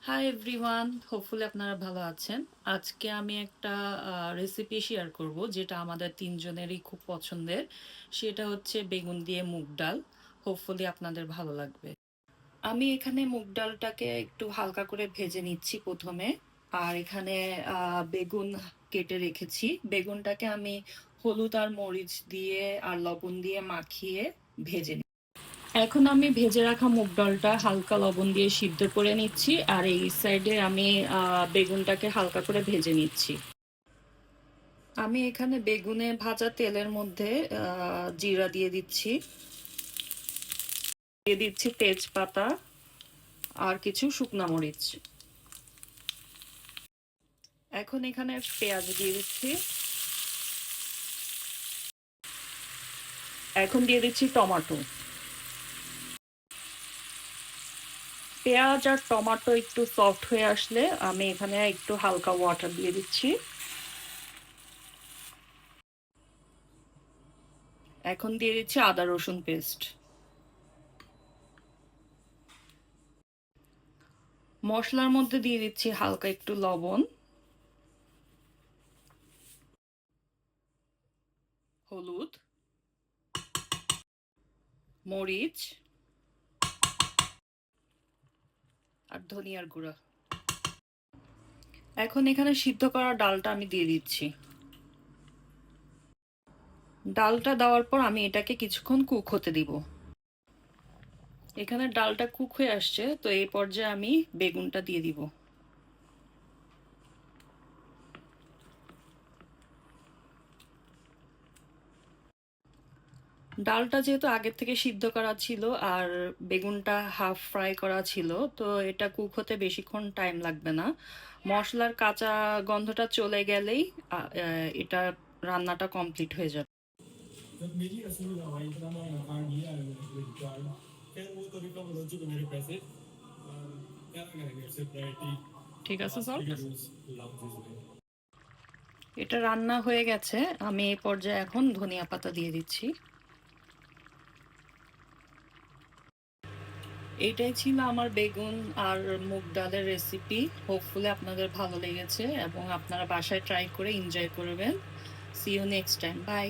Hi everyone, hopefully আপনারা ভালো আছেন। আজকে আমি একটা রেসিপি শেয়ার করব যেটা আমাদের তিনজনেরই খুব পছন্দের। সেটা হচ্ছে বেগুন দিয়ে মুগ ডাল। হোপফুলি আপনাদের ভালো লাগবে। আমি এখানে মুগ ডালটাকে একটু হালকা করে ভেজে নিচ্ছি প্রথমে। আর এখানে বেগুন কেটে রেখেছি। বেগুনটাকে আমি হলুদ আর মরিচ দিয়ে আর লবণ দিয়ে মাখিয়ে ভেজে নিই। এখন আমি ভেজে রাখা মুগ ডালটা হালকা লবণ দিয়ে সিদ্ধ করে নিচ্ছি, আর এই সাইডে আমি বেগুনটাকে হালকা করে ভেজে নিচ্ছি। আমি এখানে বেগুনে ভাজা তেলের মধ্যে জিরা দিয়ে দিচ্ছি, দিয়ে দিচ্ছি তেজপাতা আর কিছু শুকনো মরিচ। এখন এখানে পেঁয়াজ দিয়ে দিচ্ছি। এখন দিয়ে দিচ্ছি টমেটো। পেঁয়াজ আর টমেটো একটু সফট হয়ে আসলে আমি এখানে একটু হালকা ওয়াটার দিয়ে দিচ্ছি। এখন দিয়ে দিচ্ছি আদা রসুন পেস্ট। মশলার মধ্যে দিয়ে দিচ্ছি হালকা একটু লবণ, হলুদ, মরিচ আর ধনিয়ার গুঁড়া। এখন এখানে সিদ্ধ করা ডালটা আমি দিয়ে দিচ্ছি। ডালটা দেওয়ার পর আমি এটাকে কিছুক্ষণ কুক হতে দিব। এখানে ডালটা কুক হয়ে আসছে, তো এই পর্যায়ে আমি বেগুনটা দিয়ে দিব। ডালটা যেহেতু আগের থেকে সিদ্ধ করা ছিল আর বেগুনটা হাফ ফ্রাই করা ছিল, তো এটা কুক হতে বেশিক্ষণ টাইম লাগবে না। মশলার কাঁচা গন্ধটা চলে গেলেই এটা রান্নাটা কমপ্লিট হয়ে যাবে। जब मेरी असली हवाई ड्रामा कार नहीं आया मेरे कार खैर वो तो रिकवर हो चुके मेरे पैसे क्या करेंगे उससे प्रायोरिटी ঠিক আছে স্যার। लव दिस वे এটা রান্না হয়ে গেছে। আমি এই পর্যায়ে এখন ধনিয়া পাতা দিয়ে দিচ্ছি। এইটাই ছিল আমার বেগুন আর মুগ ডালের রেসিপি। হোপফুলি আপনাদের ভালো লেগেছে এবং আপনারা বাসায় ট্রাই করে এনজয় করবেন। See you next time. By.